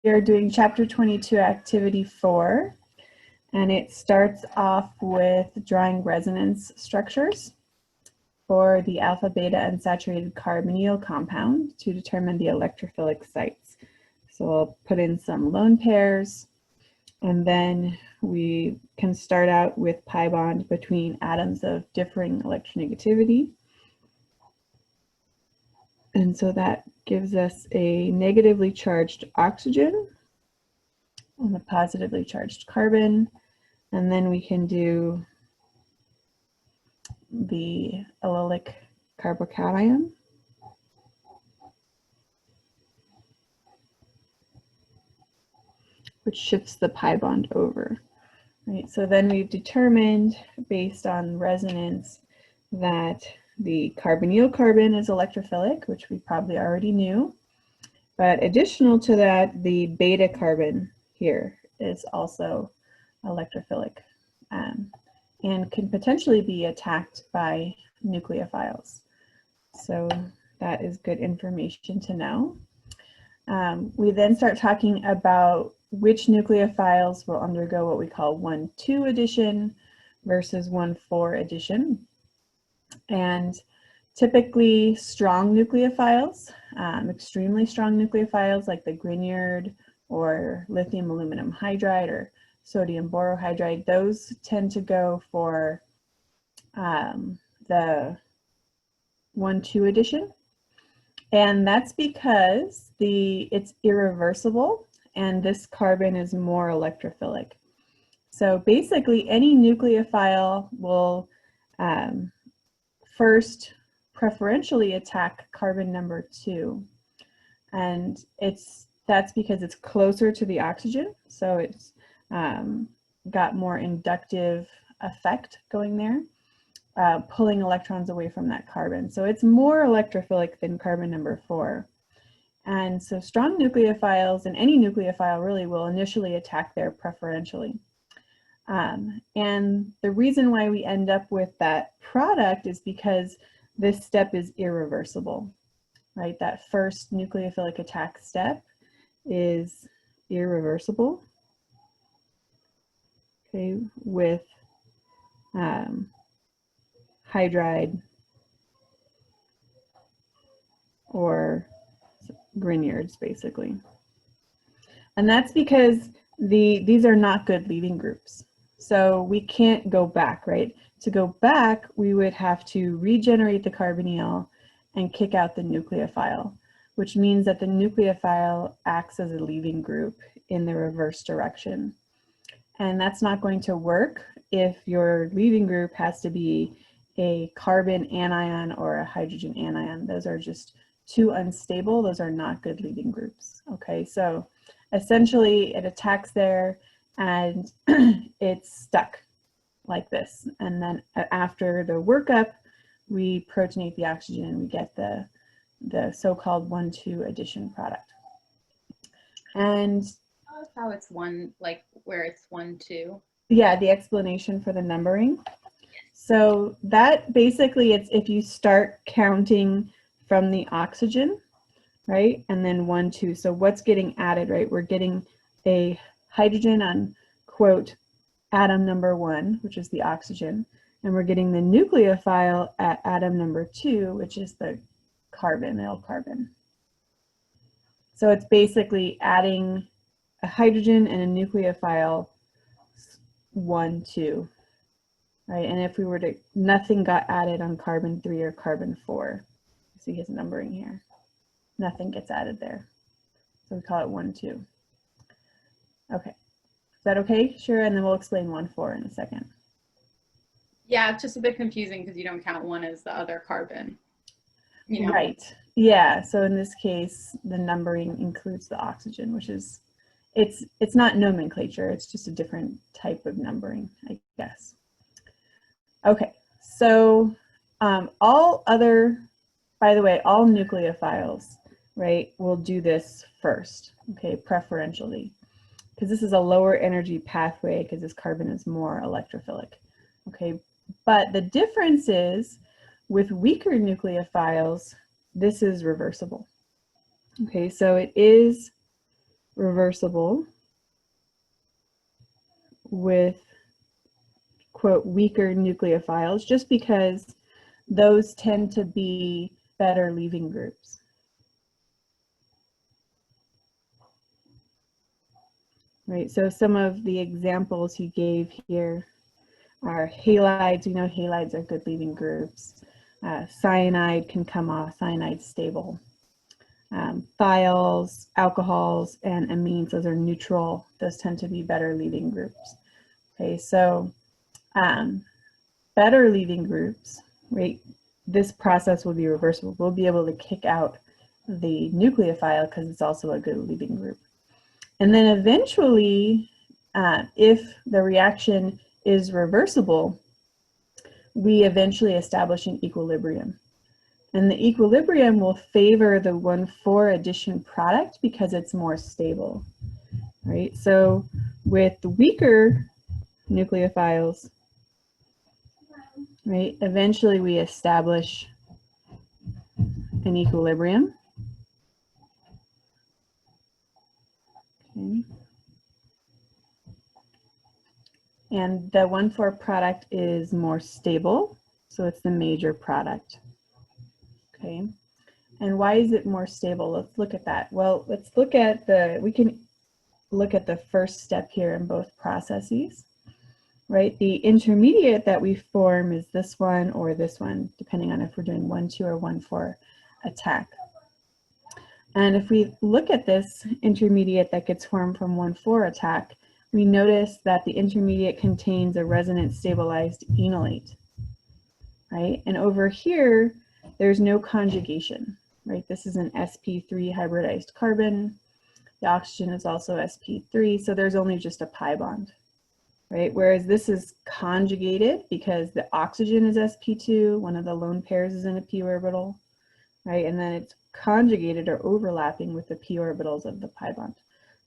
We are doing chapter 22, activity 4, and it starts off with drawing resonance structures for the alpha, beta, unsaturated carbonyl compound to determine the electrophilic sites. So we'll put in some lone pairs, and then we can start out with pi bond between atoms of differing electronegativity. And so that gives us a negatively charged oxygen and a positively charged carbon. And then we can do the allylic carbocation, which shifts the pi bond over. Right, so then we've determined, based on resonance, that the carbonyl carbon is electrophilic, which we probably already knew. But additional to that, the beta carbon here is also electrophilic and can potentially be attacked by nucleophiles. So that is good information to know. We then start talking about which nucleophiles will undergo what we call 1,2 addition versus 1,4 addition. And typically strong nucleophiles, extremely strong nucleophiles like the Grignard or lithium aluminum hydride or sodium borohydride, those tend to go for the 1,2 addition. And that's because it's irreversible and this carbon is more electrophilic. So basically any nucleophile will first preferentially attack carbon number 2. And that's because it's closer to the oxygen. So it's got more inductive effect going there, pulling electrons away from that carbon. So it's more electrophilic than carbon number 4. And so strong nucleophiles, and any nucleophile really, will initially attack there preferentially. And the reason why we end up with that product is because this step is irreversible, right? That first nucleophilic attack step is irreversible, okay, with hydride or Grignards, basically. And that's because these are not good leaving groups. So we can't go back, right? To go back, we would have to regenerate the carbonyl and kick out the nucleophile, which means that the nucleophile acts as a leaving group in the reverse direction. And that's not going to work if your leaving group has to be a carbon anion or a hydrogen anion. Those are just too unstable. Those are not good leaving groups. Okay, so essentially it attacks there and it's stuck like this. And then after the workup, we protonate the oxygen and we get the so-called 1,2 addition product. And that's how it's one, like where it's 1,2. Yeah, the explanation for the numbering. So that basically, it's if you start counting from the oxygen, right? And then 1,2. So what's getting added, right? We're getting a hydrogen on, quote, atom number 1, which is the oxygen. And we're getting the nucleophile at atom number 2, which is the carbon, the L-carbon. So it's basically adding a hydrogen and a nucleophile 1, 2, right? And if we were to, nothing got added on carbon 3 or carbon 4. See his numbering here. Nothing gets added there. So we call it 1, 2. Okay. Is that okay? Sure. And then we'll explain 1, 4 in a second. Yeah, it's just a bit confusing because you don't count one as the other carbon. You know? Right. Yeah. So in this case, the numbering includes the oxygen, which is, it's not nomenclature. It's just a different type of numbering, I guess. Okay. So all other, by the way, all nucleophiles, right, will do this first, okay, preferentially, because this is a lower energy pathway because this carbon is more electrophilic, okay? But the difference is with weaker nucleophiles, this is reversible, okay? So it is reversible with, quote, weaker nucleophiles, just because those tend to be better leaving groups. Right, so some of the examples he gave here are halides. We know halides are good leaving groups. Cyanide can come off, cyanide's stable. Thiols, alcohols, and amines, those are neutral. Those tend to be better leaving groups. Okay, so better leaving groups, right? This process will be reversible. We'll be able to kick out the nucleophile because it's also a good leaving group. And then eventually, if the reaction is reversible, we eventually establish an equilibrium. And the equilibrium will favor the 1,4 addition product because it's more stable, right? So with weaker nucleophiles, right, eventually we establish an equilibrium. Okay. And the 1,4 product is more stable, so it's the major product. Okay. And why is it more stable? Let's look at that. Well, let's look at we can look at the first step here in both processes, right? The intermediate that we form is this one or this one, depending on if we're doing 1,2 or 1,4 attack. And if we look at this intermediate that gets formed from 1,4 attack, we notice that the intermediate contains a resonance stabilized enolate, right? And over here, there's no conjugation, right? This is an sp3 hybridized carbon. The oxygen is also sp3, so there's only just a pi bond, right? Whereas this is conjugated because the oxygen is sp2, one of the lone pairs is in a p orbital, right? And then it's conjugated or overlapping with the p orbitals of the pi bond.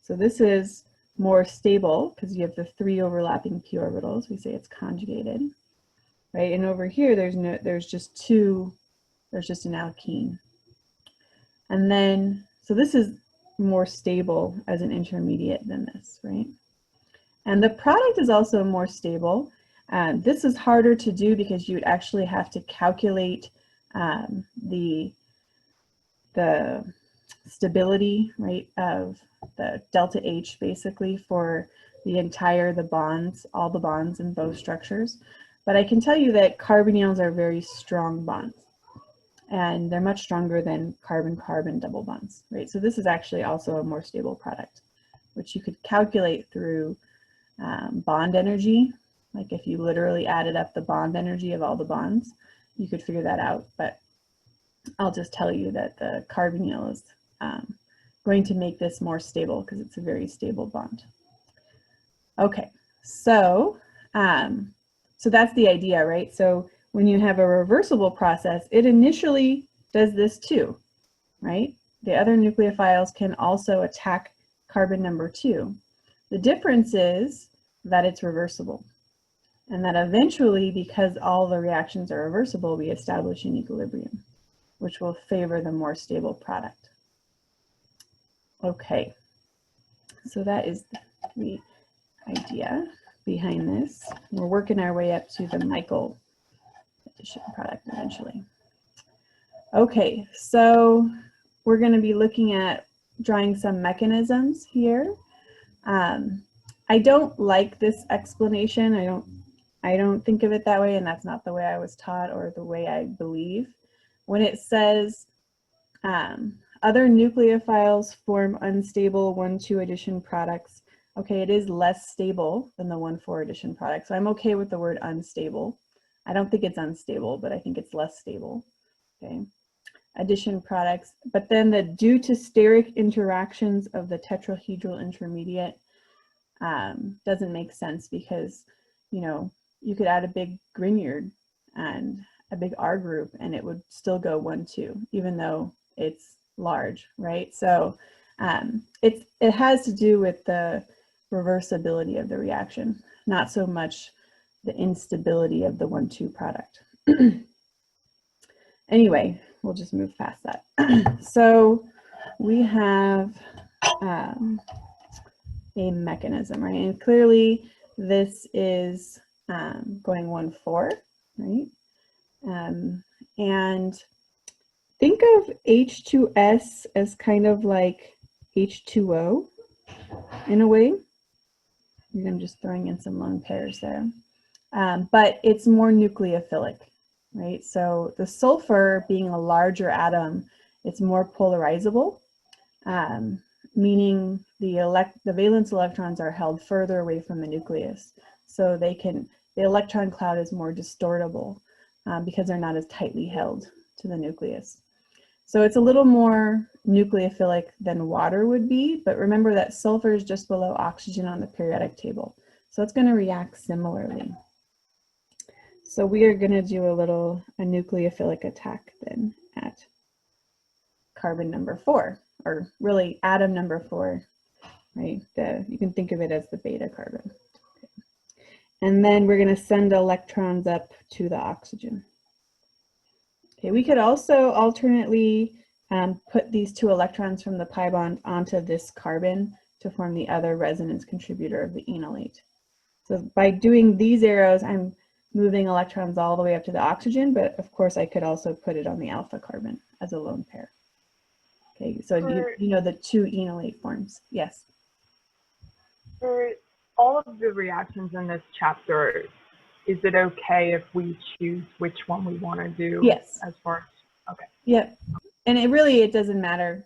So this is more stable because you have the 3 overlapping p orbitals. We say it's conjugated, right? And over here, there's just an alkene. And then, so this is more stable as an intermediate than this, right? And the product is also more stable. This is harder to do because you would actually have to calculate the stability, right, of the delta H basically for the bonds, all the bonds in both structures. But I can tell you that carbonyls are very strong bonds, and they're much stronger than carbon-carbon double bonds, right? So this is actually also a more stable product, which you could calculate through bond energy. Like if you literally added up the bond energy of all the bonds, you could figure that out. But I'll just tell you that the carbonyl is going to make this more stable because it's a very stable bond. Okay, so that's the idea, right? So when you have a reversible process, it initially does this too, right? The other nucleophiles can also attack carbon number 2. The difference is that it's reversible, and that eventually, because all the reactions are reversible, we establish an equilibrium, which will favor the more stable product. Okay, so that is the idea behind this. We're working our way up to the Michael addition product eventually. Okay, so we're going to be looking at drawing some mechanisms here. I don't like this explanation. I don't think of it that way, and that's not the way I was taught or the way I believe. When it says other nucleophiles form unstable 1,2 addition products, okay, it is less stable than the 1,4 addition product. So I'm okay with the word unstable. I don't think it's unstable, but I think it's less stable. Okay, addition products. But then the due to steric interactions of the tetrahedral intermediate doesn't make sense because, you know, you could add a big Grignard and a big R group and it would still go 1,2, even though it's large, right? So it has to do with the reversibility of the reaction, not so much the instability of the 1,2 product. Anyway, we'll just move past that. So we have a mechanism, right? And clearly this is going 1,4, right? And think of H2S as kind of like H2O in a way. I'm just throwing in some lone pairs there. But it's more nucleophilic, right? So the sulfur being a larger atom, it's more polarizable, meaning the valence electrons are held further away from the nucleus. So the electron cloud is more distortable because they're not as tightly held to the nucleus. So it's a little more nucleophilic than water would be, but remember that sulfur is just below oxygen on the periodic table. So it's going to react similarly. So we are going to do a nucleophilic attack then at carbon number 4, or really atom number 4, right? You can think of it as the beta carbon. Okay. And then we're going to send electrons up to the oxygen. Okay, we could also alternately put these 2 electrons from the pi bond onto this carbon to form the other resonance contributor of the enolate. So by doing these arrows, I'm moving electrons all the way up to the oxygen, but of course I could also put it on the alpha carbon as a lone pair. Okay, so you know the 2 enolate forms. Yes? For all of the reactions in this chapter, is it okay if we choose which one we want to do? Yes. As far as, okay. Yep. And it doesn't matter.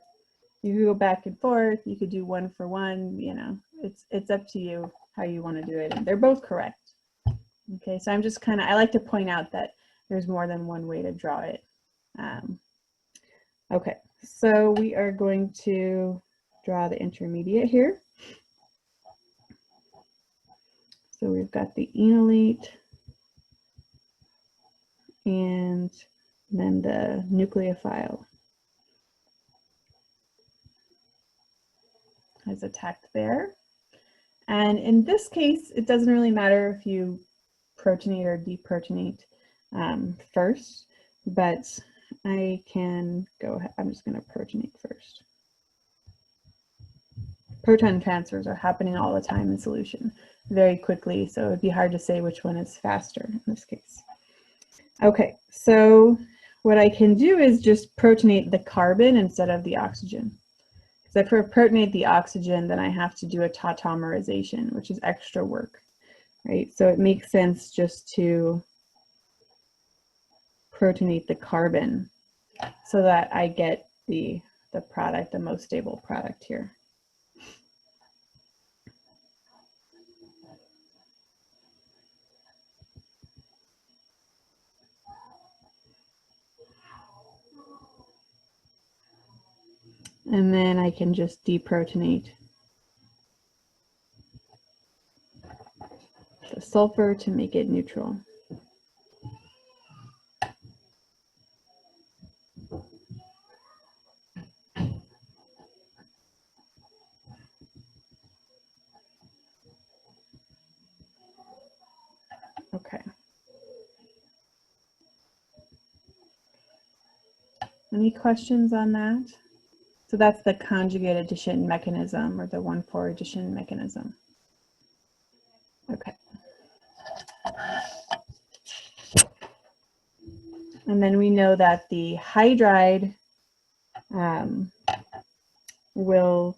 You could go back and forth. You could do 1 for 1. You know, it's up to you how you want to do it. And they're both correct. Okay, so I'm just I like to point out that there's more than one way to draw it. Okay, so we are going to draw the intermediate here. So we've got the enolate and then the nucleophile is attacked there. And in this case, it doesn't really matter if you protonate or deprotonate first, but I can go ahead. I'm just going to protonate first. Proton transfers are happening all the time in solution very quickly, so it'd be hard to say which one is faster in this case. Okay, so what I can do is just protonate the carbon instead of the oxygen. Because if I protonate the oxygen, then I have to do a tautomerization, which is extra work, right? So it makes sense just to protonate the carbon so that I get the product, the most stable product here. And then I can just deprotonate the sulfur to make it neutral. Okay. Any questions on that? So that's the conjugate addition mechanism, or the 1,4 addition mechanism. Okay. And then we know that the hydride will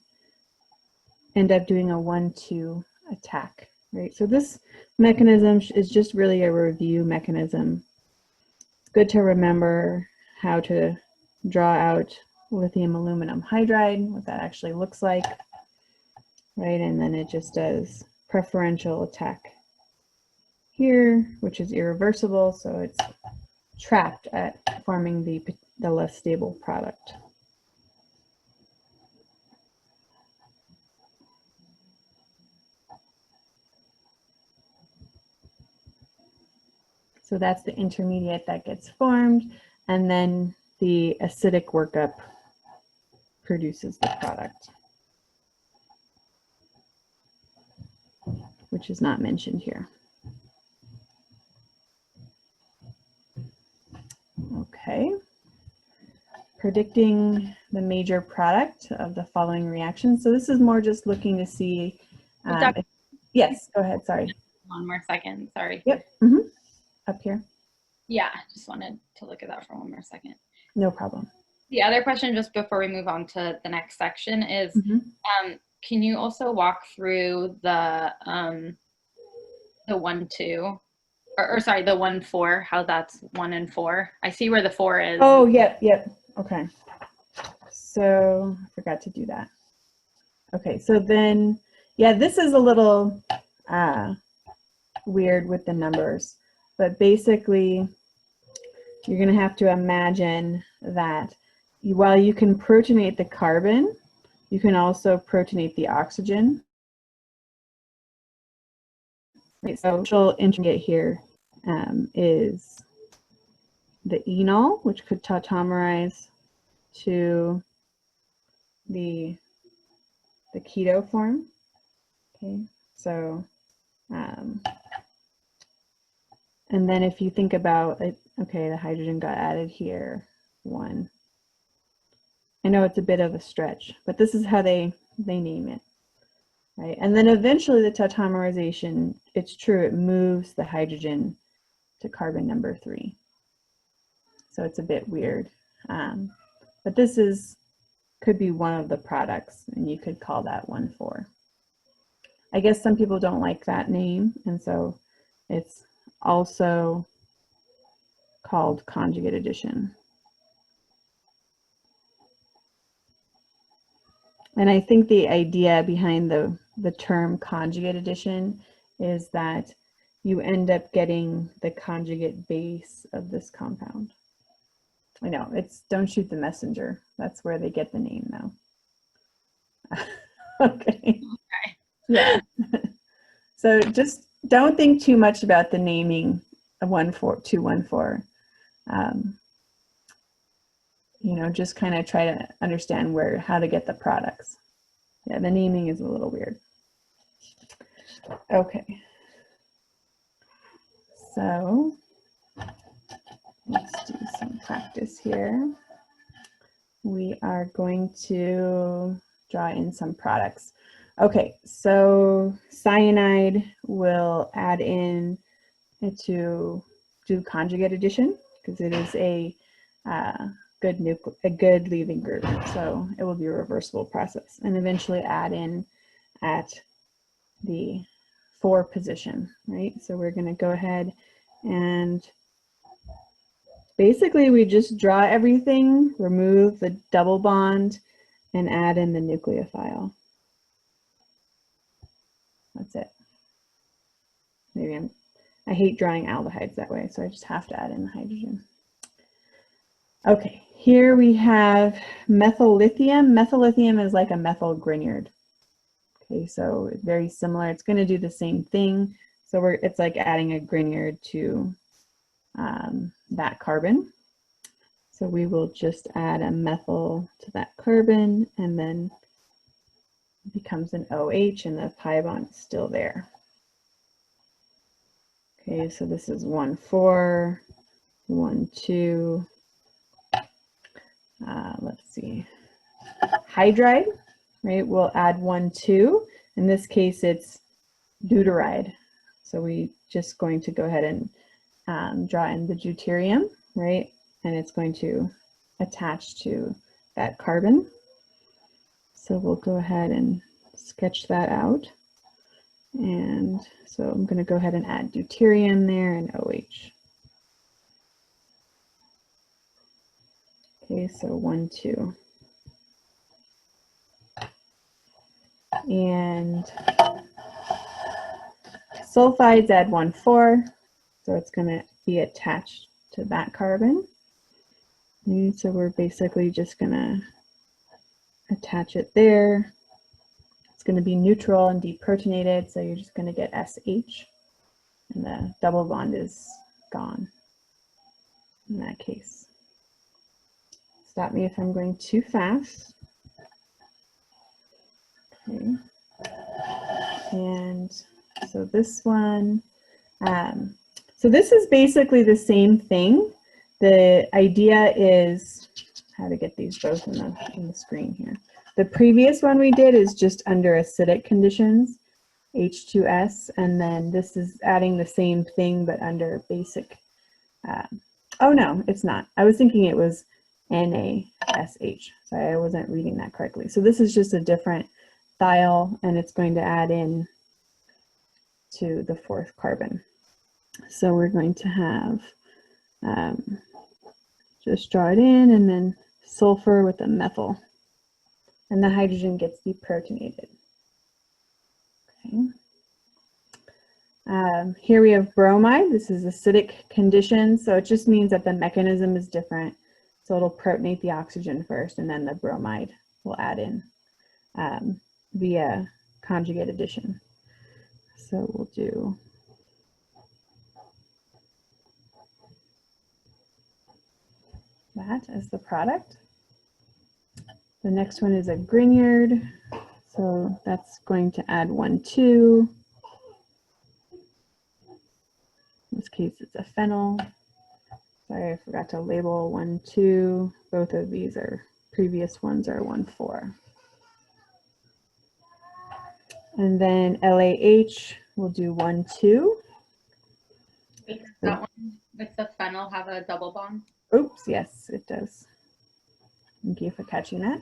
end up doing a 1,2 attack, right? So this mechanism is just really a review mechanism. It's good to remember how to draw out lithium aluminum hydride, what that actually looks like, right? And then it just does preferential attack here, which is irreversible, so it's trapped at forming the less stable product. So that's the intermediate that gets formed, and then the acidic workup produces the product, which is not mentioned here. Okay, predicting the major product of the following reactions. So this is more just looking to see. Yes, go ahead. Sorry. 1 more second. Sorry. Yep. Up here. Yeah, just wanted to look at that for 1 more second. No problem. The other question, just before we move on to the next section, is can you also walk through the 1, 2, or sorry, the 1, 4, how that's 1 and 4? I see where the 4 is. Oh, yep. Okay. So I forgot to do that. Okay, so then, yeah, this is a little weird with the numbers, but basically you're going to have to imagine that while you can protonate the carbon, you can also protonate the oxygen. Right, so the intermediate here is the enol, which could tautomerize to the keto form. Okay, so and then if you think about it, okay, the hydrogen got added here, 1. I know it's a bit of a stretch, but this is how they name it, right? And then eventually the tautomerization, it's true, it moves the hydrogen to carbon number 3. So it's a bit weird, but this could be one of the products, and you could call that 1, 4. I guess some people don't like that name, and so it's also called conjugate addition. And I think the idea behind the term conjugate addition is that you end up getting the conjugate base of this compound. I know, it's don't shoot the messenger. That's where they get the name now. Okay. Yeah. So just don't think too much about the naming of 1, 4, 2, 1, 4. You know, just kind of try to understand how to get the products. Yeah, the naming is a little weird. Okay. So let's do some practice here. We are going to draw in some products. Okay, so cyanide will add in to do conjugate addition because it is a good leaving group, so it will be a reversible process, and eventually add in at the 4 position, right? So we're going to go ahead and basically we just draw everything, remove the double bond, and add in the nucleophile. That's it. Maybe I hate drawing aldehydes that way, so I just have to add in the hydrogen. Okay, here we have methyl lithium. Methyl lithium is like a methyl Grignard. Okay, so very similar. It's going to do the same thing. So it's like adding a Grignard to that carbon. So we will just add a methyl to that carbon, and then it becomes an OH, and the pi bond is still there. Okay, so this is 1, 4, 1, 2. Let's see, hydride, right? We'll add 1, 2. In this case, it's deuteride. So we just going to go ahead and draw in the deuterium, right? And it's going to attach to that carbon. So we'll go ahead and sketch that out. And so I'm going to go ahead and add deuterium there and OH. Okay, so 1, 2. And sulfides add 1, 4. So it's going to be attached to that carbon. And so we're basically just going to attach it there. It's going to be neutral and deprotonated, so you're just going to get SH, and the double bond is gone in that case. Stop me if I'm going too fast. Okay. And so this one, so this is basically the same thing. The idea is how to get these both in the screen here. The previous one we did is just under acidic conditions, H2S, and then this is adding the same thing but under basic. Oh no, it's not. I was thinking it was NaSH. Sorry, I wasn't reading that correctly. So this is just a different thiol, and it's going to add in to the 4th carbon. So we're going to have just draw it in, and then sulfur with a methyl, and the hydrogen gets deprotonated. Okay. Here we have bromide. This is acidic conditions, so it just means that the mechanism is different. So it'll protonate the oxygen first, and then the bromide will add in via conjugate addition. So we'll do that as the product. The next one is a Grignard, so that's going to add 1,2. In this case, it's a phenyl. Sorry, I forgot to label 1,2. Both of these are, previous ones are 1,4. And then LAH, we'll do 1,2. Does that one with the phenyl have a double bond? Oops, yes, it does. Thank you for catching that.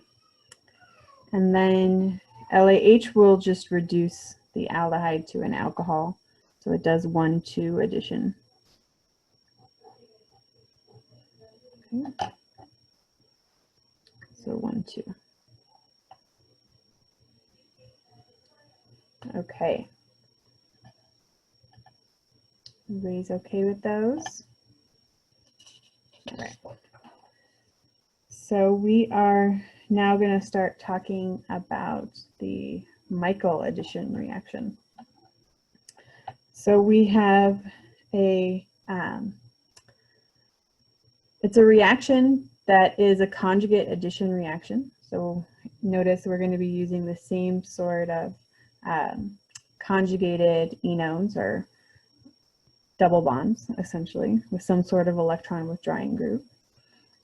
And then LAH will just reduce the aldehyde to an alcohol. So it does 1,2 addition. Okay. So 1,2. Okay. Everybody's okay with those? All right. So we are now going to start talking about the Michael addition reaction. So we have a, it's a reaction that is a conjugate addition reaction. So notice we're going to be using the same sort of conjugated enones, or double bonds, essentially, with some sort of electron withdrawing group.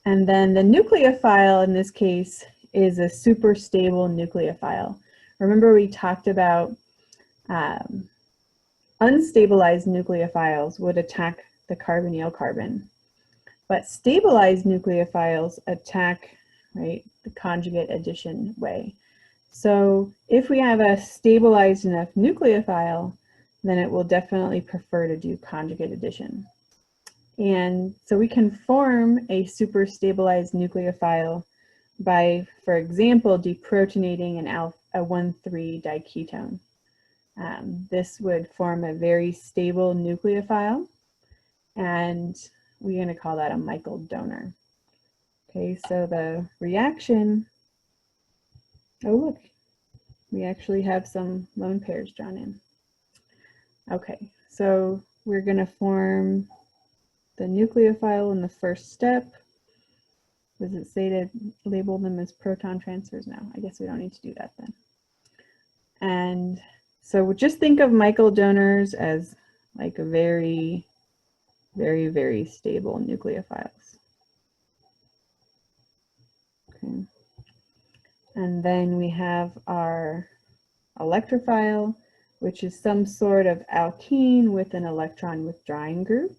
And then the nucleophile in this case is a super stable nucleophile. Remember we talked about unstabilized nucleophiles would attack the carbonyl carbon, but stabilized nucleophiles attack, right, the conjugate addition way. So if we have a stabilized enough nucleophile, then it will definitely prefer to do conjugate addition. And so we can form a super stabilized nucleophile by, for example, deprotonating a 1,3 diketone. This would form a very stable nucleophile, and we're going to call that a Michael donor. Okay, so the reaction, oh look, we actually have some lone pairs drawn in. Okay, so we're going to form the nucleophile in the first step. Does it say to label them as proton transfers? No, I guess we don't need to do that then. And so just think of Michael donors as like a very, very, very stable nucleophiles. Okay. And then we have our electrophile, which is some sort of alkene with an electron withdrawing group.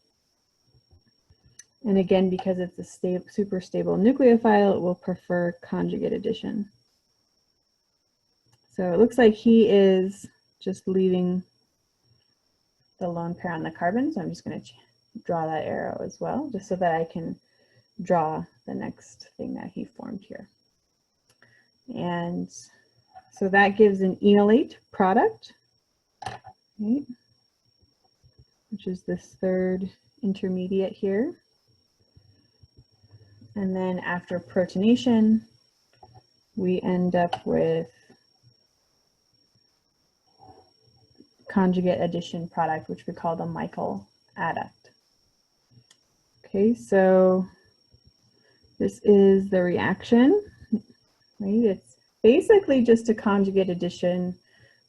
And again, because it's a super stable nucleophile, it will prefer conjugate addition. So it looks like he is just leaving the lone pair on the carbon. So I'm just going to draw that arrow as well, just so that I can draw the next thing that he formed here. And so that gives an enolate product, right, which is this third intermediate here. And then after protonation, we end up with conjugate addition product, which we call the Michael adduct. Okay, so this is the reaction, right? It's basically just a conjugate addition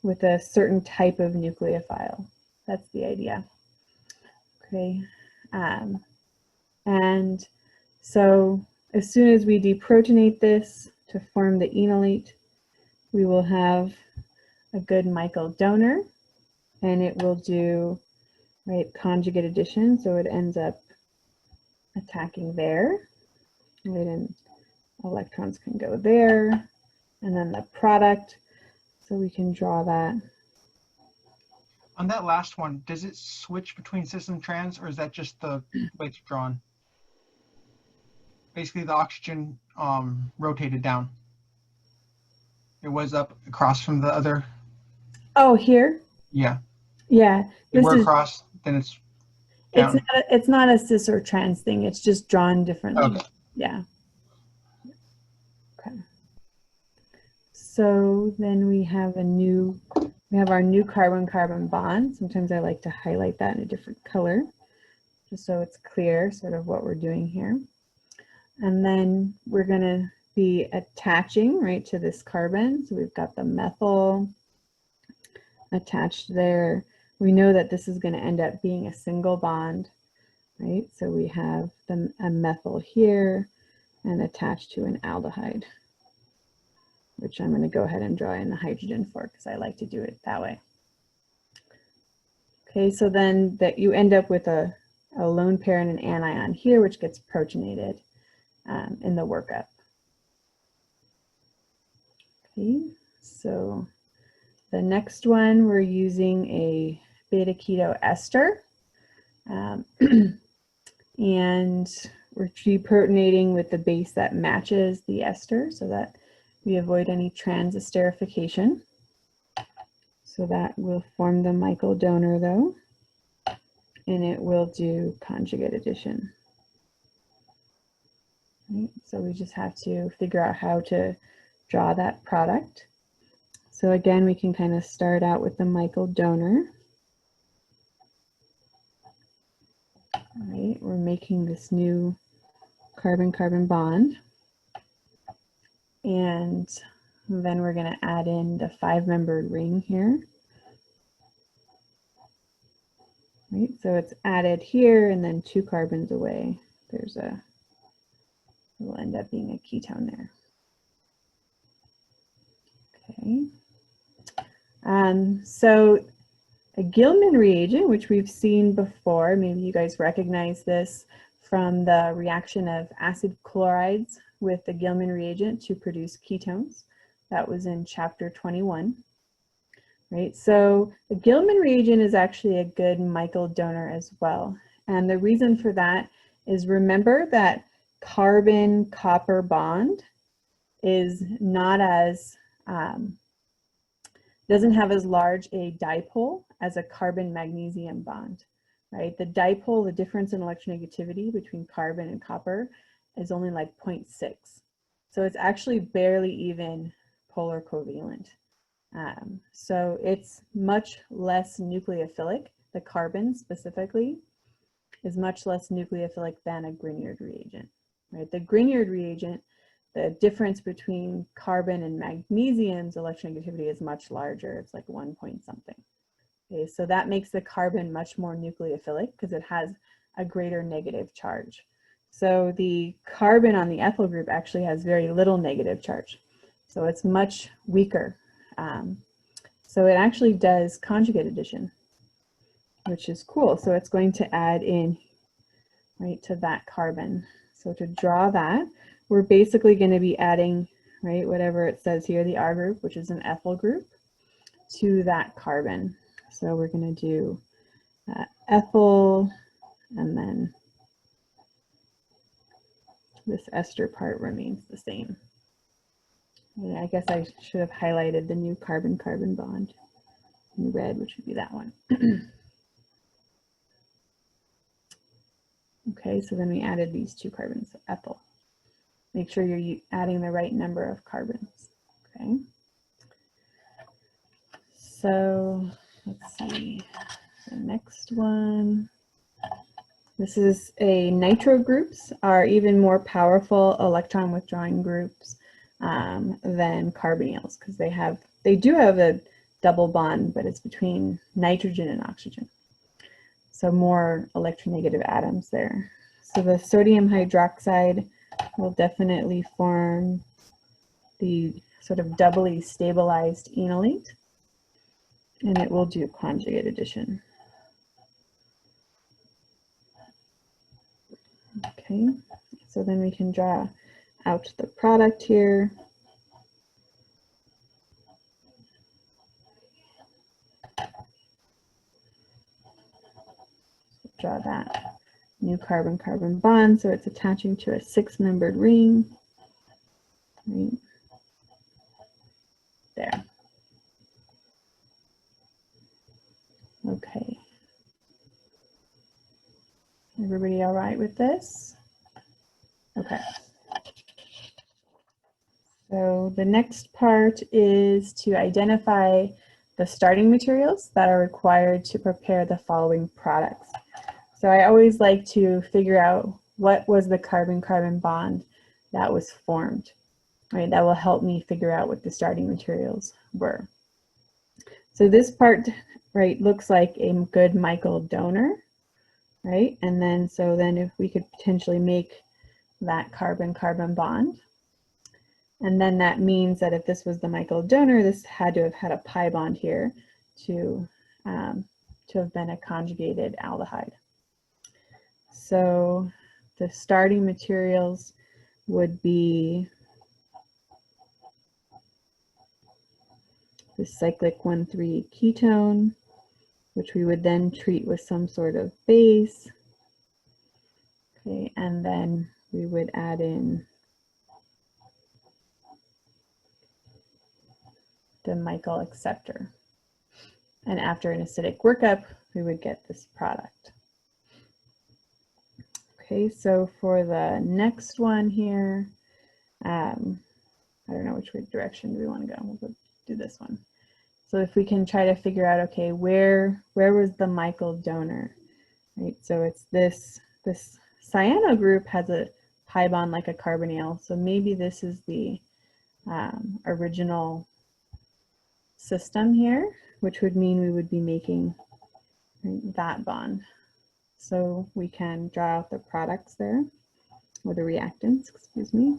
with a certain type of nucleophile. That's the idea. Okay, and so as soon as we deprotonate this to form the enolate, we will have a good Michael donor, and it will do, right, conjugate addition, so it ends up attacking there, right, and electrons can go there, and then the product, so we can draw that. On that last one, does it switch between cis and trans, or is that just the way it's drawn? Basically, the oxygen rotated down. It was up across from the other. Oh, here? Yeah. Yeah. If we're across, then it's down. It's not a cis or trans thing. It's just drawn differently. Okay. Yeah. Okay. So then we have our new carbon-carbon bond. Sometimes I like to highlight that in a different color, just so it's clear sort of what we're doing here. And then we're going to be attaching, right, to this carbon. So we've got the methyl attached there. We know that this is going to end up being a single bond, right? So we have a methyl here and attached to an aldehyde, which I'm going to go ahead and draw in the hydrogen for because I like to do it that way. Okay, so then that you end up with a lone pair and an anion here, which gets protonated in the workup. Okay, so the next one, we're using a beta keto ester, and we're deprotonating with the base that matches the ester so that we avoid any trans esterification. So that will form the Michael donor though, and it will do conjugate addition. Right, so we just have to figure out how to draw that product. So again, we can kind of start out with the Michael donor. All right, we're making this new carbon-carbon bond. And then we're going to add in the 5-membered ring here. Right, so it's added here and then 2 carbons away. It will end up being a ketone there. Okay. So a Gilman reagent, which we've seen before, maybe you guys recognize this from the reaction of acid chlorides with the Gilman reagent to produce ketones. That was in chapter 21. Right, so the Gilman reagent is actually a good Michael donor as well. And the reason for that is, remember that carbon-copper bond is not as, doesn't have as large a dipole as a carbon-magnesium bond, right? The dipole, the difference in electronegativity between carbon and copper is only like 0.6. So it's actually barely even polar covalent. So it's much less nucleophilic. The carbon specifically is much less nucleophilic than a Grignard reagent, right? The Grignard reagent, the difference between carbon and magnesium's electronegativity is much larger. It's like 1 point something. Okay, so that makes the carbon much more nucleophilic because it has a greater negative charge. So the carbon on the ethyl group actually has very little negative charge. So it's much weaker. So it actually does conjugate addition, which is cool. So it's going to add in, right, to that carbon. So to draw that, we're basically going to be adding, right, whatever it says here, the R group, which is an ethyl group, to that carbon. So we're going to do ethyl, and then this ester part remains the same. And I guess I should have highlighted the new carbon-carbon bond in red, which would be that one. Okay, so then we added these 2 carbons, ethyl. Make sure you're adding the right number of carbons. Okay. So let's see, the next one. This is a nitro groups are even more powerful electron withdrawing groups than carbonyls, because they do have a double bond, but it's between nitrogen and oxygen. So more electronegative atoms there. So the sodium hydroxide will definitely form the sort of doubly stabilized enolate, and it will do conjugate addition. Okay, so then we can draw out the product here. Draw that new carbon-carbon bond, so it's attaching to a 6-membered ring. Right there. Okay. Everybody all right with this? Okay. So the next part is to identify the starting materials that are required to prepare the following products. So I always like to figure out what was the carbon-carbon bond that was formed, right? That will help me figure out what the starting materials were. So this part, right, looks like a good Michael donor, right? And then, so then if we could potentially make that carbon-carbon bond, and then that means that if this was the Michael donor, this had to have had a pi bond here to have been a conjugated aldehyde. So the starting materials would be the cyclic 1,3 ketone, which we would then treat with some sort of base. Okay, and then we would add in the Michael acceptor. And after an acidic workup, we would get this product. Okay, so for the next one here, I don't know which direction do we want to go. We'll go do this one. So if we can try to figure out, okay, where was the Michael donor, right? So it's this cyano group has a pi bond like a carbonyl. So maybe this is the original system here, which would mean we would be making, right, that bond. So we can draw out the products there, or the reactants, excuse me.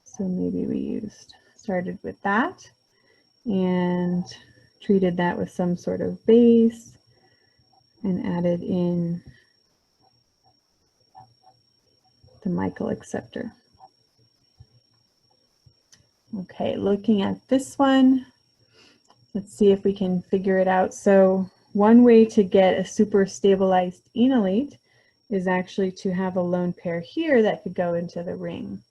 So maybe we started with that and treated that with some sort of base and added in the Michael acceptor. Okay, looking at this one, let's see if we can figure it out. So one way to get a super stabilized enolate is actually to have a lone pair here that could go into the ring.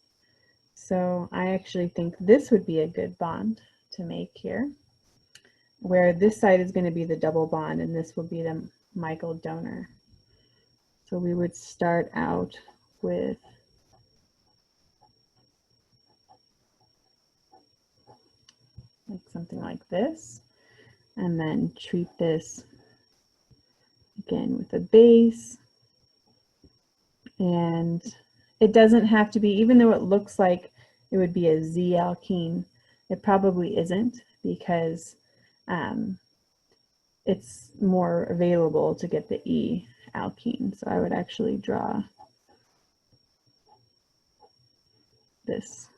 So I actually think this would be a good bond to make here, where this side is going to be the double bond and this will be the Michael donor. So we would start out with like something like this, and then treat this again with a base. And it doesn't have to be, even though it looks like it would be a Z alkene, it probably isn't, because it's more available to get the E alkene. So I would actually draw this.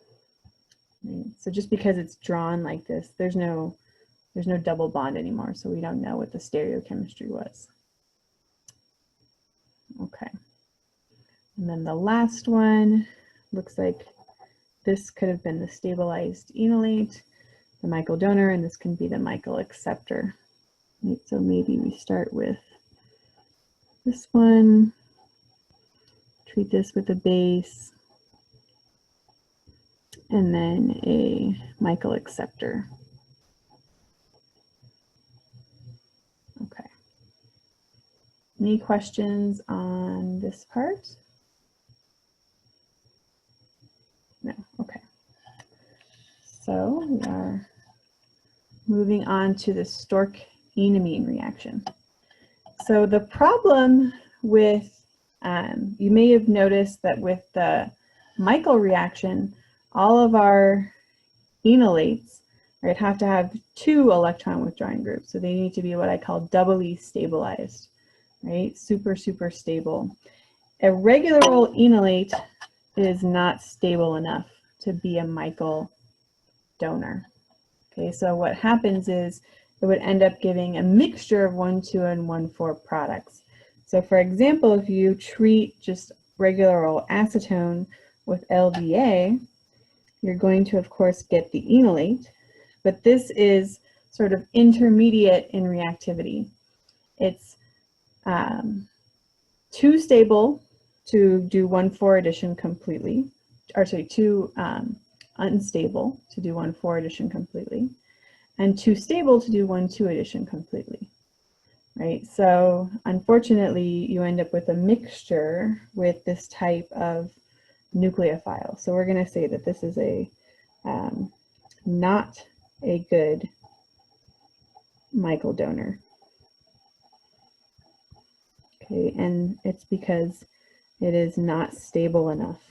Right? So just because it's drawn like this, there's no double bond anymore, so we don't know what the stereochemistry was. Okay. And then the last one looks like this could have been the stabilized enolate, the Michael donor, and this can be the Michael acceptor. Right? So maybe we start with this one, treat this with a base, and then a Michael acceptor. Okay. Any questions on this part? No, okay. So we are moving on to the Stork-enamine reaction. So the problem with, you may have noticed that with the Michael reaction, all of our enolates, right, have to have 2 electron withdrawing groups. So they need to be what I call doubly stabilized, right? Super, super stable. a regular old enolate is not stable enough to be a Michael donor. Okay, so what happens is it would end up giving a mixture of 1,2 and 1,4 products. So for example, if you treat just regular old acetone with LDA, you're going to, of course, get the enolate, but this is sort of intermediate in reactivity. It's too stable to do 1,4 addition completely, or sorry, too unstable to do 1,4 addition completely, and too stable to do 1,2 addition completely, right? So unfortunately, you end up with a mixture with this type of nucleophile. So we're going to say that this is a not a good Michael donor. Okay, and it's because it is not stable enough.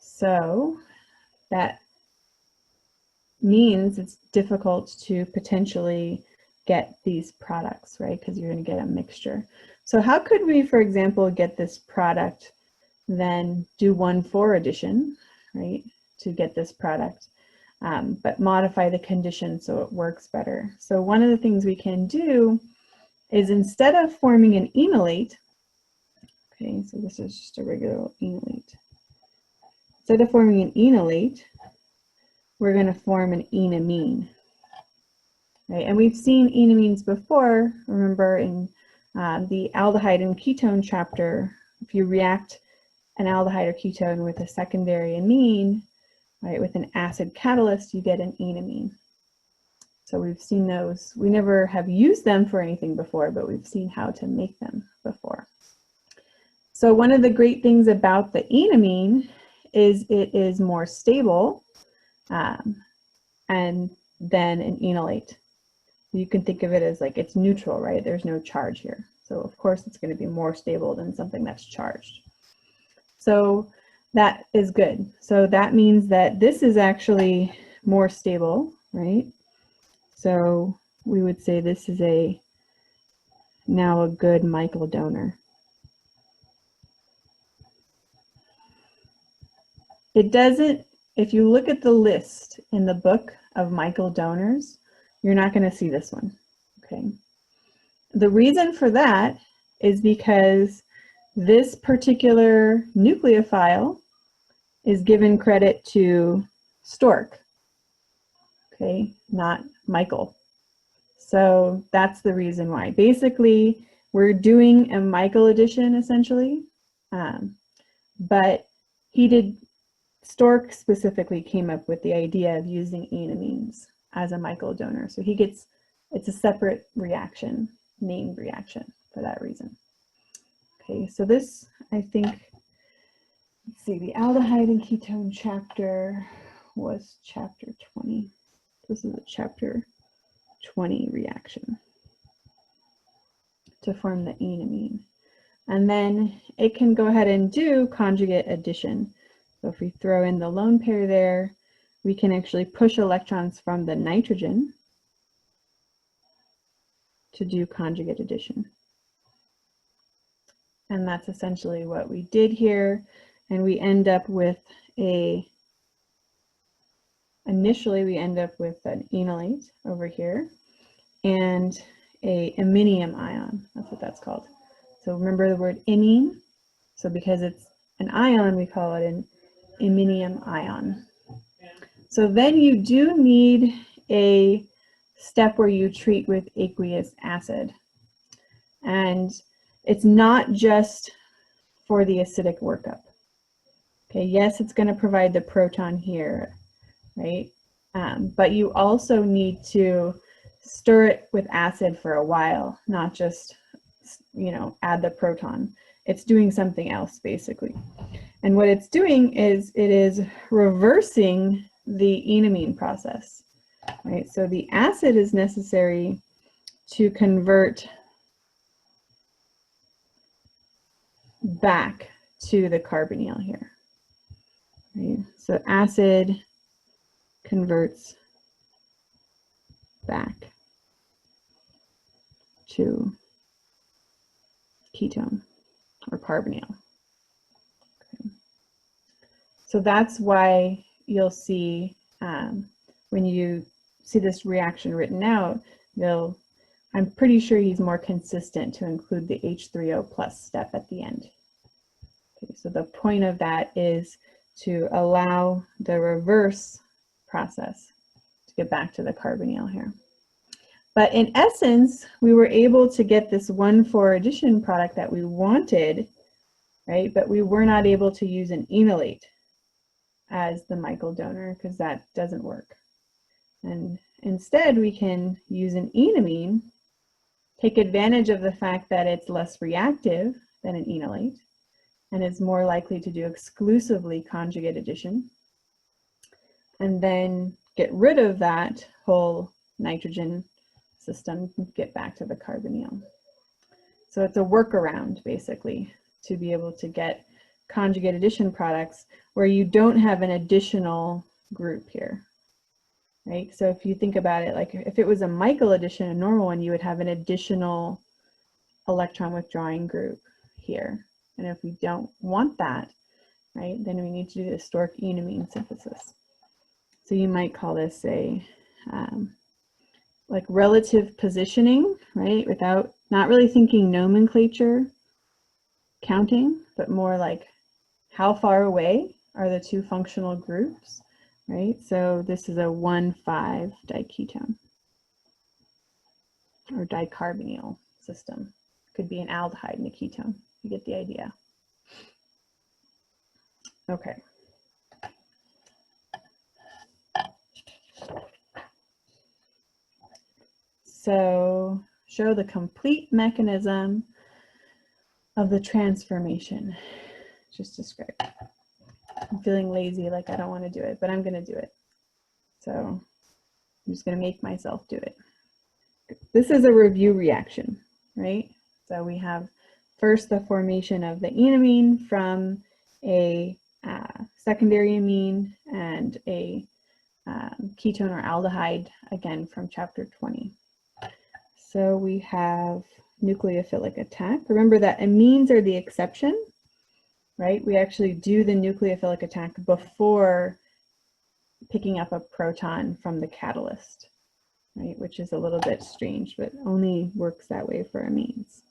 So that means it's difficult to potentially get these products, right? Because you're going to get a mixture. So how could we, for example, get this product, then do 1,4 addition, right, to get this product, but modify the condition so it works better? So one of the things we can do is, instead of forming an enolate, okay, so this is just a regular enolate. Instead of forming an enolate, we're going to form an enamine. Right? And we've seen enamines before. Remember in the aldehyde and ketone chapter, if you react an aldehyde or ketone with a secondary amine, right, with an acid catalyst, you get an enamine. So we've seen those. We never have used them for anything before, but we've seen how to make them before. So one of the great things about the enamine is it is more stable and then an enolate. You can think of it as like it's neutral, right? There's no charge here. So of course it's going to be more stable than something that's charged. So that is good. So that means that this is actually more stable, right? So we would say this is now a good Michael donor. It doesn't, if you look at the list in the book of Michael donors, you're not going to see this one, okay? The reason for that is because this particular nucleophile is given credit to Stork, okay, not Michael. So that's the reason why. Basically, we're doing a Michael addition essentially, but Stork specifically came up with the idea of using enamines as a Michael donor. So it's a separate reaction, named reaction for that reason. Okay, so this, I think, let's see, the aldehyde and ketone chapter was chapter 20. This is a chapter 20 reaction to form the enamine. And then it can go ahead and do conjugate addition. So if we throw in the lone pair there, we can actually push electrons from the nitrogen to do conjugate addition. And that's essentially what we did here. And we end up with initially we end up with an enolate over here and a iminium ion. That's what that's called. So remember the word imine. So because it's an ion, we call it an iminium ion. So then you do need a step where you treat with aqueous acid. And it's not just for the acidic workup. Okay, yes, it's going to provide the proton here, right? But you also need to stir it with acid for a while, not just, add the proton. It's doing something else, basically. And what it's doing is it is reversing the enamine process, right? So the acid is necessary to convert back to the carbonyl here, right? So acid converts back. to ketone or carbonyl. Okay. So that's why you'll see when you see this reaction written out, I'm pretty sure he's more consistent to include the H3O plus step at the end. Okay, so the point of that is to allow the reverse process to get back to the carbonyl here. But in essence, we were able to get this 1,4 addition product that we wanted, right? But we were not able to use an enolate as the Michael donor because that doesn't work. And instead, we can use an enamine, take advantage of the fact that it's less reactive than an enolate and is more likely to do exclusively conjugate addition, and then get rid of that whole nitrogen system and get back to the carbonyl. So it's a workaround basically to be able to get conjugate addition products where you don't have an additional group here, right? So if you think about it, like if it was a Michael addition, a normal one, you would have an additional electron withdrawing group here. And if we don't want that, right, then we need to do the Stork enamine synthesis. So you might call this a like relative positioning, right? Without not really thinking nomenclature counting, but more like how far away are the two functional groups, right? So this is a 1,5 diketone or dicarbonyl system. Could be an aldehyde and a ketone. You get the idea. Okay. So show the complete mechanism of the transformation just described. I'm feeling lazy, like I don't want to do it, but I'm going to do it. So I'm just going to make myself do it. This is a review reaction, right? So we have first the formation of the enamine from a secondary amine and a ketone or aldehyde, again from chapter 20. So we have nucleophilic attack. Remember that amines are the exception, right? We actually do the nucleophilic attack before picking up a proton from the catalyst, right? Which is a little bit strange, but only works that way for amines.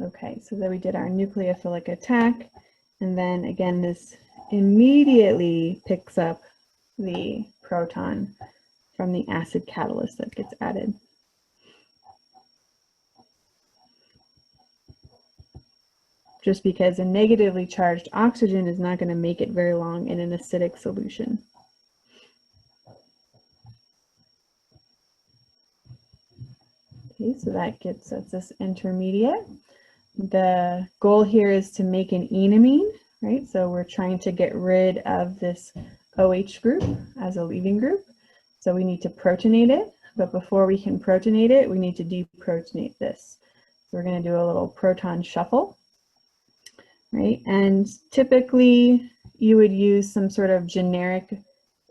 Okay, so then we did our nucleophilic attack, and then again, this immediately picks up the proton from the acid catalyst that gets added. Just because a negatively charged oxygen is not going to make it very long in an acidic solution. Okay, so that gets us this intermediate. The goal here is to make an enamine, right? So we're trying to get rid of this OH group as a leaving group. So we need to protonate it, but before we can protonate it, we need to deprotonate this. So we're going to do a little proton shuffle, right? And typically you would use some sort of generic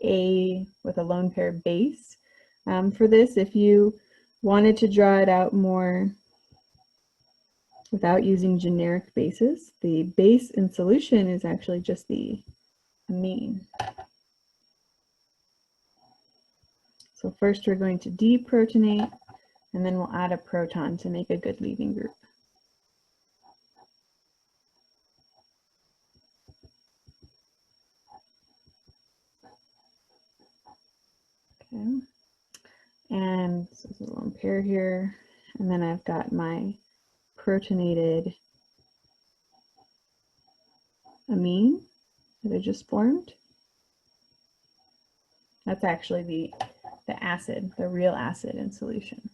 A with a lone pair base for this. If you wanted to draw it out more without using generic bases, the base in solution is actually just the amine. So first we're going to deprotonate, and then we'll add a proton to make a good leaving group. Okay, and this is a lone pair here, and then I've got my protonated amine that I just formed. That's actually the acid, the real acid in solution.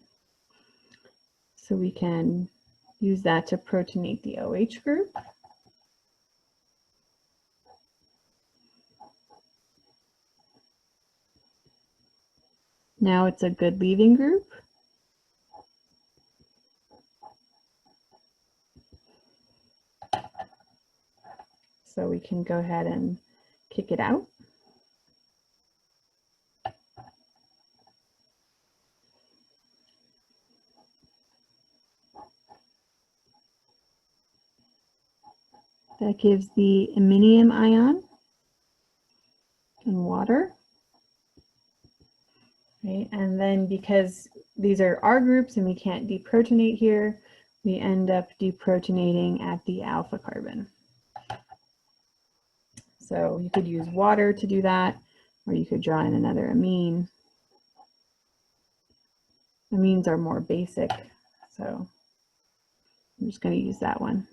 So we can use that to protonate the OH group. Now it's a good leaving group. we can go ahead and kick it out. That gives the iminium ion and water. Right? And then because these are R groups and we can't deprotonate here, we end up deprotonating at the alpha carbon. So you could use water to do that, or you could draw in another amine. Amines are more basic, so I'm just going to use that one.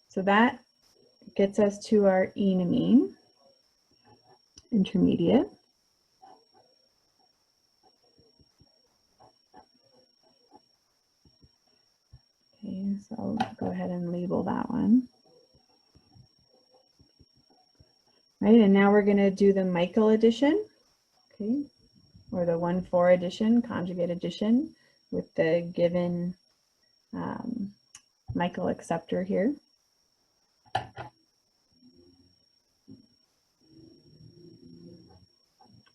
So that gets us to our enamine intermediate. Okay, so I'll go ahead and label that one. Right, and now we're going to do the Michael addition, okay, or the 1,4 addition, conjugate addition with the given Michael acceptor here.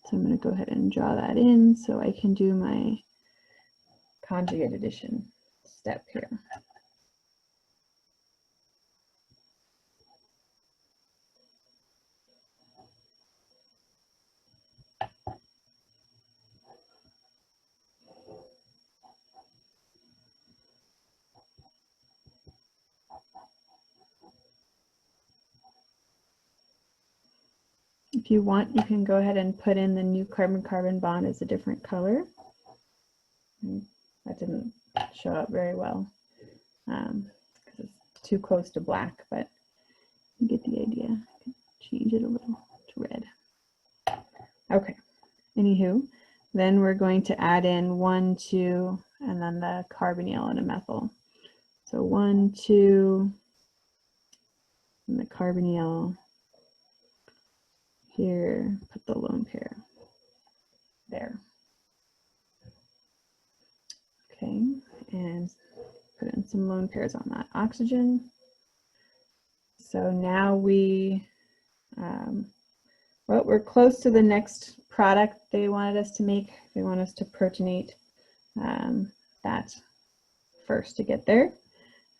So I'm going to go ahead and draw that in so I can do my conjugate addition step here. If you want, you can go ahead and put in the new carbon-carbon bond as a different color. That didn't show up very well because it's too close to black, but you get the idea. I can change it a little to red. Okay, anywho, then we're going to add in 1, 2, and then the carbonyl and a methyl. So 1, 2, and the carbonyl. Here, put the lone pair there. Okay, and put in some lone pairs on that oxygen. So now we, well, we're close to the next product they wanted us to make. They want us to protonate that first to get there.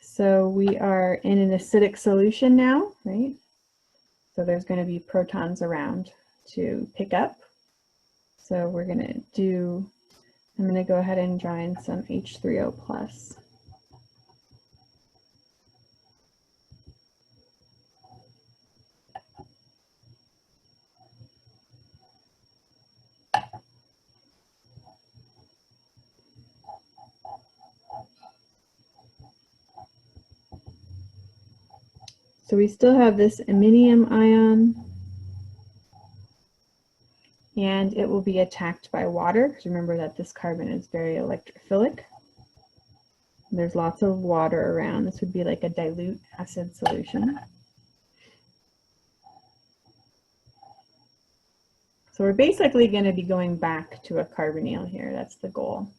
So we are in an acidic solution now, right? So there's going to be protons around to pick up. So we're going to do, I'm going to go ahead and draw in some H3O plus. So we still have this iminium ion, and it will be attacked by water, because remember that this carbon is very electrophilic. There's lots of water around. This would be like a dilute acid solution. So we're basically going to be going back to a carbonyl here. That's the goal.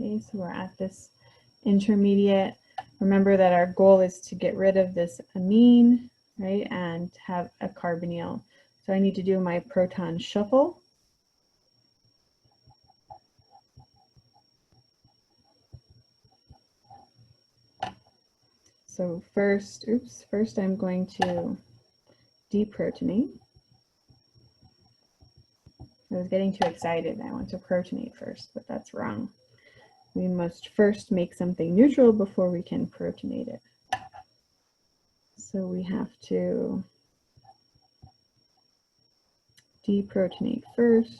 Okay, so we're at this intermediate. Remember that our goal is to get rid of this amine, right, and have a carbonyl. So I need to do my proton shuffle. So first I'm going to deprotonate. I was getting too excited. I want to protonate first, but that's wrong. We must first make something neutral before we can protonate it. So we have to deprotonate first.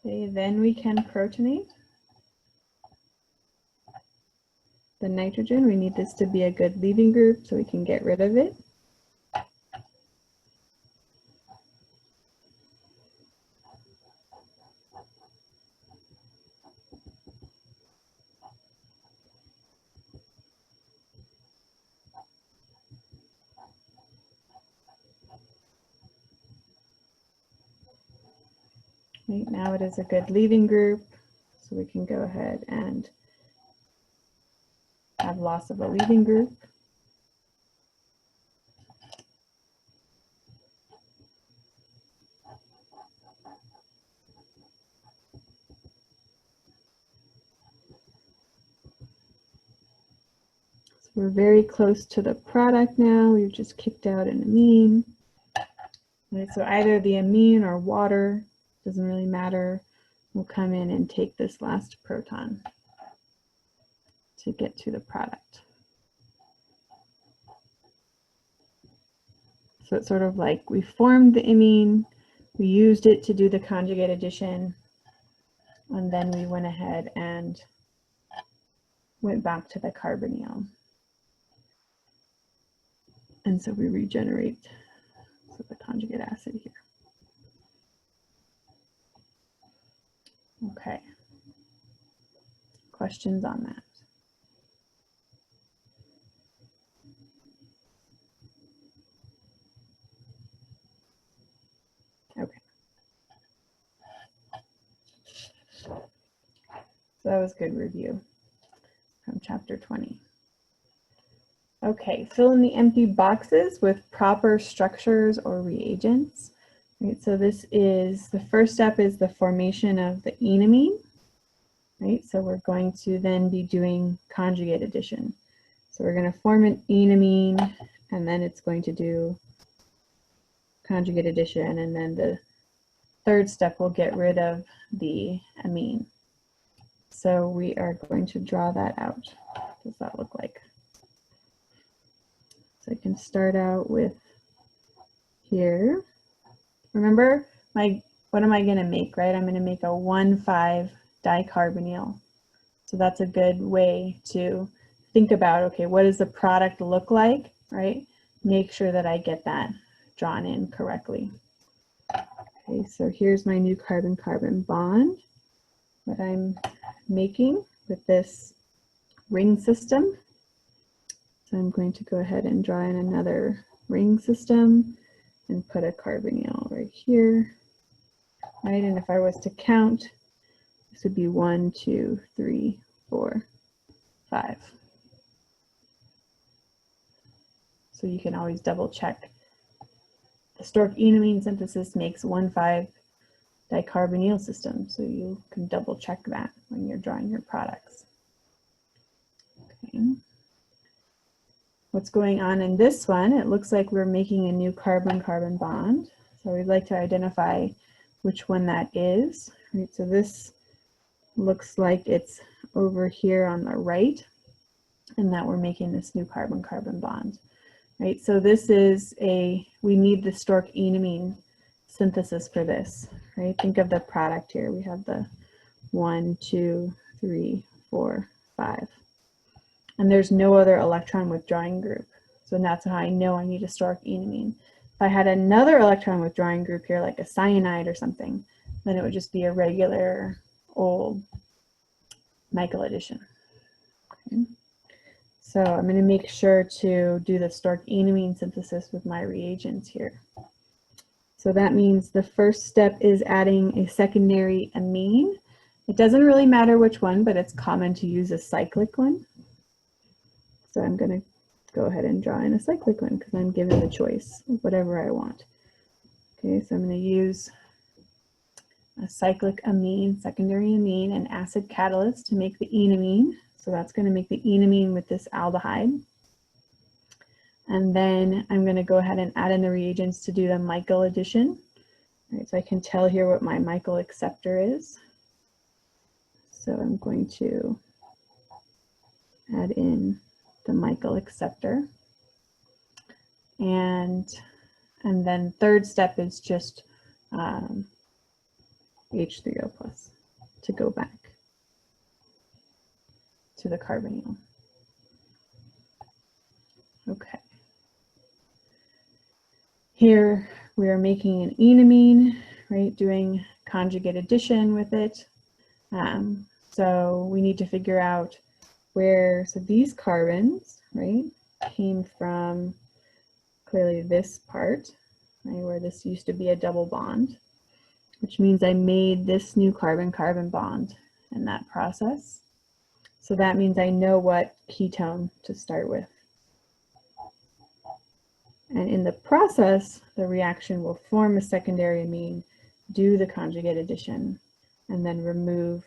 Okay, then we can protonate. the nitrogen. We need this to be a good leaving group so we can get rid of it. Right now it is a good leaving group, so we can go ahead and have loss of a leaving group. So we're very close to the product now. We've just kicked out an amine. Right, so either the amine or water, doesn't really matter, will come in and take this last proton to get to the product. So it's sort of like we formed the amine, we used it to do the conjugate addition, and then we went ahead and went back to the carbonyl. And so we regenerate the conjugate acid here. Okay. Questions on that? Okay. So that was good review from chapter 20. Okay, fill in the empty boxes with proper structures or reagents. Right, so this is, the first step is the formation of the enamine. Right, so we're going to then be doing conjugate addition. So we're going to form an enamine, and then it's going to do conjugate addition, and then the third step will get rid of the amine. So we are going to draw that out. What does that look like? So I can start out with here. Remember, what am I going to make, right? I'm going to make a 1,5 dicarbonyl. So that's a good way to think about, okay, what does the product look like, right? Make sure that I get that drawn in correctly. Okay, so here's my new carbon-carbon bond, what I'm making with this ring system. So I'm going to go ahead and draw in another ring system and put a carbonyl right here, right? And if I was to count, this would be 1, 2, 3, 4, 5. So you can always double check. The Stork enamine synthesis makes 1,5 dicarbonyl system, so you can double check that when you're drawing your products. Okay. What's going on in this one? It looks like we're making a new carbon-carbon bond. So we'd like to identify which one that is. Right, so this looks like it's over here on the right, and that we're making this new carbon-carbon bond. Right, so this is we need the Stork enamine synthesis for this. Right, think of the product here. We have the 1, 2, 3, 4, 5. And there's no other electron withdrawing group. So that's how I know I need a Stork enamine. If I had another electron withdrawing group here, like a cyanide or something, then it would just be a regular old Michael addition. Okay. So I'm going to make sure to do the Stork enamine synthesis with my reagents here. So that means the first step is adding a secondary amine. It doesn't really matter which one, but it's common to use a cyclic one. So I'm going to go ahead and draw in a cyclic one because I'm given the choice of whatever I want. Okay, so I'm going to use a cyclic amine, secondary amine, and acid catalyst to make the enamine. So that's going to make the enamine with this aldehyde. And then I'm going to go ahead and add in the reagents to do the Michael addition. All right, so I can tell here what my Michael acceptor is. So I'm going to add in the Michael acceptor. And then third step is just H3O plus to go back to the carbonyl. Here we are making an enamine, right? Doing conjugate addition with it. So we need to figure out where, so these carbons, right, came from clearly this part, right, where this used to be a double bond, which means I made this new carbon-carbon bond in that process. So that means I know what ketone to start with. And in the process, the reaction will form a secondary amine, do the conjugate addition, and then remove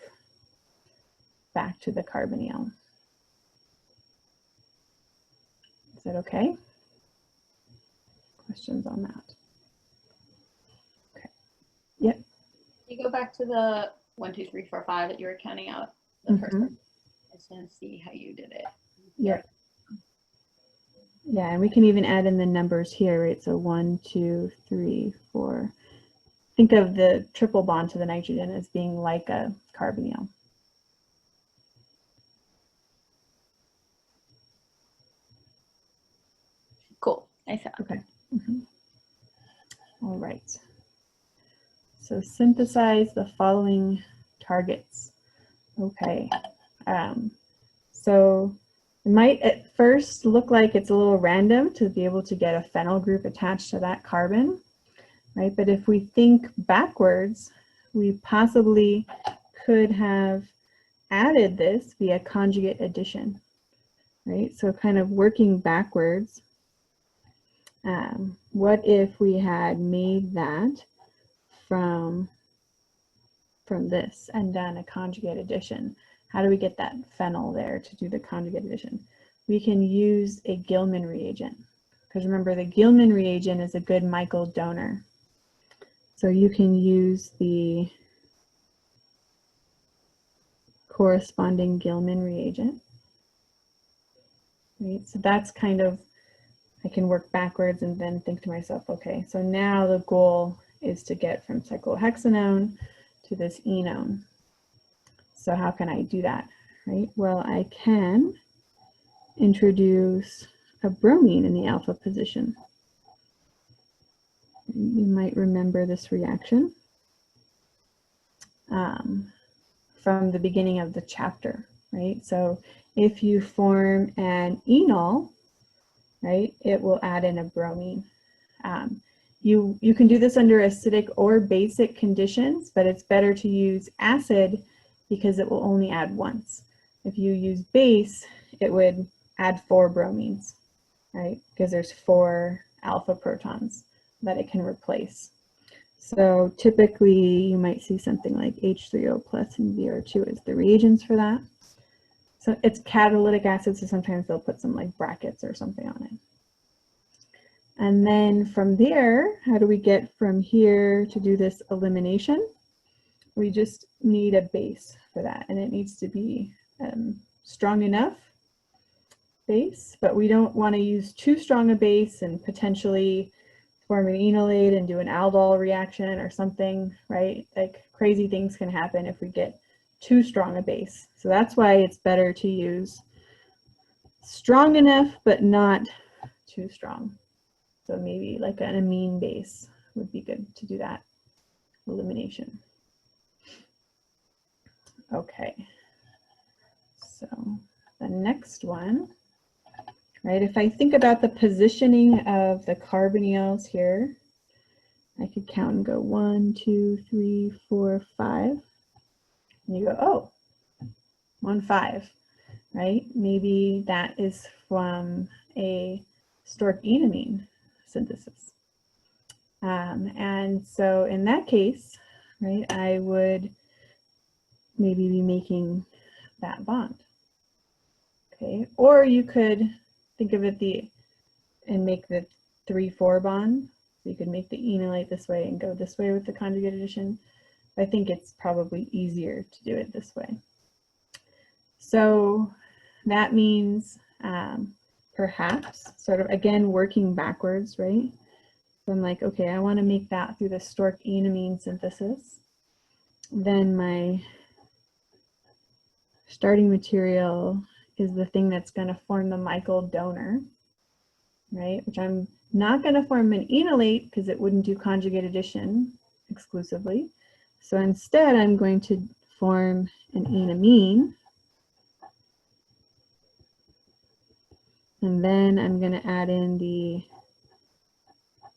back to the carbonyl. Is that okay? Questions on that? Okay. Yep. You go back to the 1, 2, 3, 4, 5 that you were counting out the first one. I just want to see how you did it. Yeah. Yeah, and we can even add in the numbers here, right? So 1, 2, 3, 4. Think of the triple bond to the nitrogen as being like a carbonyl. Cool. I saw. Okay. All right. So synthesize the following targets. Okay. So it might at first look like it's a little random to be able to get a phenyl group attached to that carbon, right? But if we think backwards, we possibly could have added this via conjugate addition, right? So kind of working backwards, what if we had made that from this and done a conjugate addition? How do we get that phenyl there to do the conjugate addition? We can use a Gilman reagent, because remember the Gilman reagent is a good Michael donor. So you can use the corresponding Gilman reagent. Right? So that's kind of, I can work backwards and then think to myself, okay, so now the goal is to get from cyclohexanone to this enone. So how can I do that, right? Well, I can introduce a bromine in the alpha position. You might remember this reaction from the beginning of the chapter, right? So if you form an enol, right, it will add in a bromine. You can do this under acidic or basic conditions, but it's better to use acid because it will only add once. If you use base, it would add 4 bromines, right? Because there's 4 alpha protons that it can replace. So typically you might see something like H3O plus and Br2 as the reagents for that. So it's catalytic acid, so sometimes they'll put some like brackets or something on it. And then from there, how do we get from here to do this elimination? We just need a base for that, and it needs to be strong enough base, but we don't want to use too strong a base and potentially form an enolate and do an aldol reaction or something, right? Like crazy things can happen if we get too strong a base. So that's why it's better to use strong enough, but not too strong. So maybe like an amine base would be good to do that elimination. Okay, so the next one, right? If I think about the positioning of the carbonyls here, I could count and go 1, 2, 3, 4, 5. And you go, oh, 1, 5, right? Maybe that is from a Stork enamine synthesis. And so in that case, right, I would maybe be making that bond. Okay, or you could think of it and make the 3-4 bond. So you could make the enolate this way and go this way with the conjugate addition. I think it's probably easier to do it this way. So that means perhaps sort of again working backwards, right? So I'm like, okay, I want to make that through the Stork enamine synthesis. Then my starting material is the thing that's going to form the Michael donor, right? Which I'm not going to form an enolate because it wouldn't do conjugate addition exclusively. So instead, I'm going to form an enamine. And then I'm going to add in the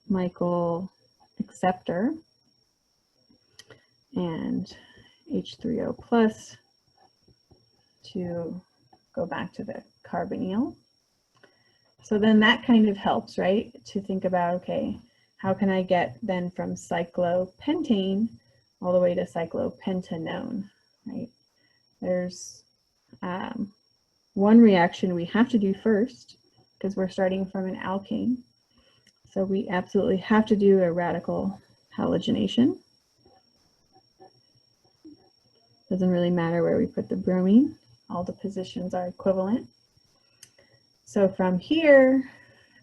Michael acceptor and H3O plus to go back to the carbonyl. So then that kind of helps, right? To think about, okay, how can I get then from cyclopentane all the way to cyclopentanone, right? There's one reaction we have to do first because we're starting from an alkane. So we absolutely have to do a radical halogenation. Doesn't really matter where we put the bromine. All the positions are equivalent. So from here,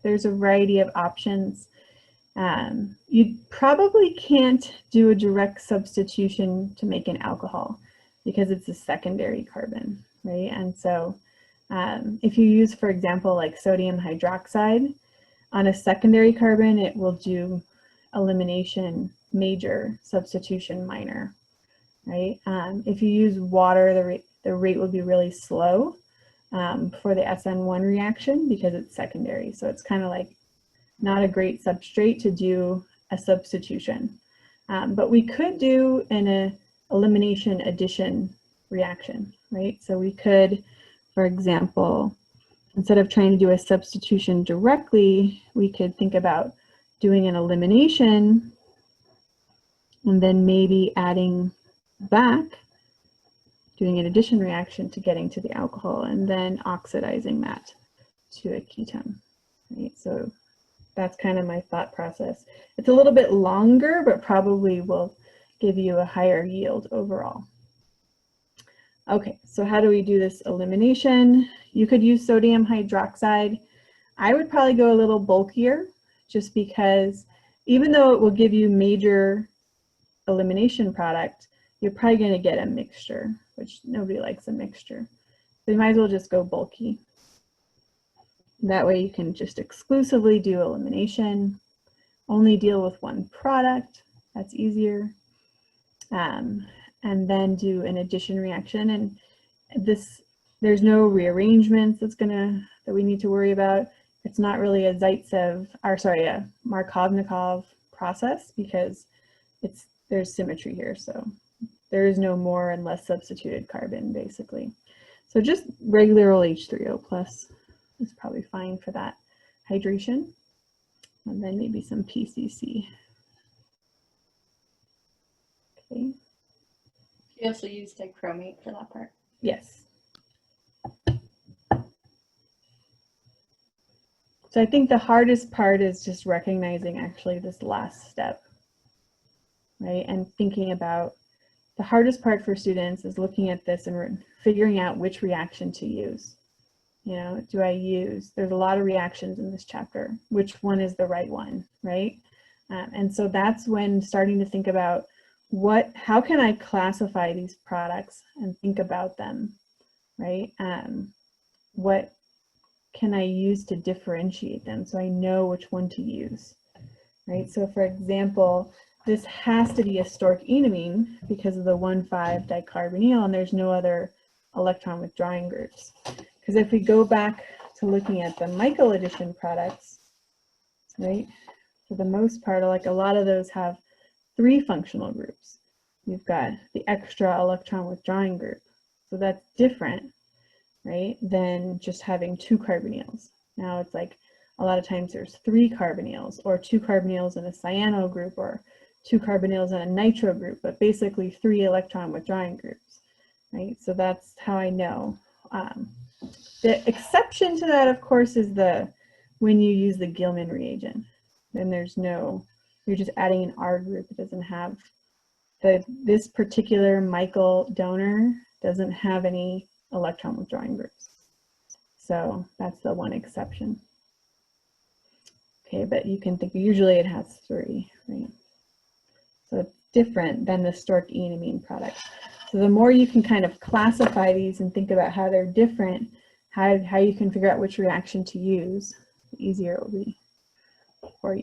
there's a variety of options. You probably can't do a direct substitution to make an alcohol because it's a secondary carbon, right? And so if you use, for example, like sodium hydroxide on a secondary carbon, it will do elimination major, substitution minor, right? If you use water, the rate will be really slow for the SN1 reaction because it's secondary. So it's kind of like not a great substrate to do a substitution. But we could do an elimination addition reaction, right? So we could, for example, instead of trying to do a substitution directly, we could think about doing an elimination and then maybe adding back, doing an addition reaction to getting to the alcohol and then oxidizing that to a ketone, right? So that's kind of my thought process. It's a little bit longer, but probably will give you a higher yield overall. Okay, so how do we do this elimination? You could use sodium hydroxide. I would probably go a little bulkier just because even though it will give you major elimination product, you're probably going to get a mixture, which nobody likes a mixture. So you might as well just go bulky. That way you can just exclusively do elimination, only deal with one product. That's easier. And then do an addition reaction. And there's no rearrangements that we need to worry about. It's not really a a Markovnikov process because there's symmetry here. So there is no more and less substituted carbon basically. So just regular old H3O plus is probably fine for that hydration. And then maybe some PCC. Okay. You also used a chromate for that part? Yes. So I think the hardest part is just recognizing actually this last step, right? And thinking about the hardest part for students is looking at this and figuring out which reaction to use. You know, there's a lot of reactions in this chapter. Which one is the right one, right? And so that's when starting to think about how can I classify these products and think about them, right? What can I use to differentiate them so I know which one to use, right? So for example, this has to be a Stork enamine because of the 1,5-dicarbonyl and there's no other electron withdrawing groups. Because if we go back to looking at the Michael addition products, right, for the most part, like a lot of those have 3 functional groups. You've got the extra electron withdrawing group. So that's different, right, than just having 2 carbonyls. Now it's like a lot of times there's 3 carbonyls or 2 carbonyls in a cyano group or 2 carbonyls in a nitro group, but basically 3 electron withdrawing groups, right? So that's how I know. The exception to that, of course, is when you use the Gilman reagent. Then you're just adding an R group. It doesn't have this particular Michael donor doesn't have any electron withdrawing groups. So that's the one exception. Okay, but you can think usually it has 3, right? So it's different than the Stork enamine product. So the more you can kind of classify these and think about how they're different, how you can figure out which reaction to use, the easier it will be. for you.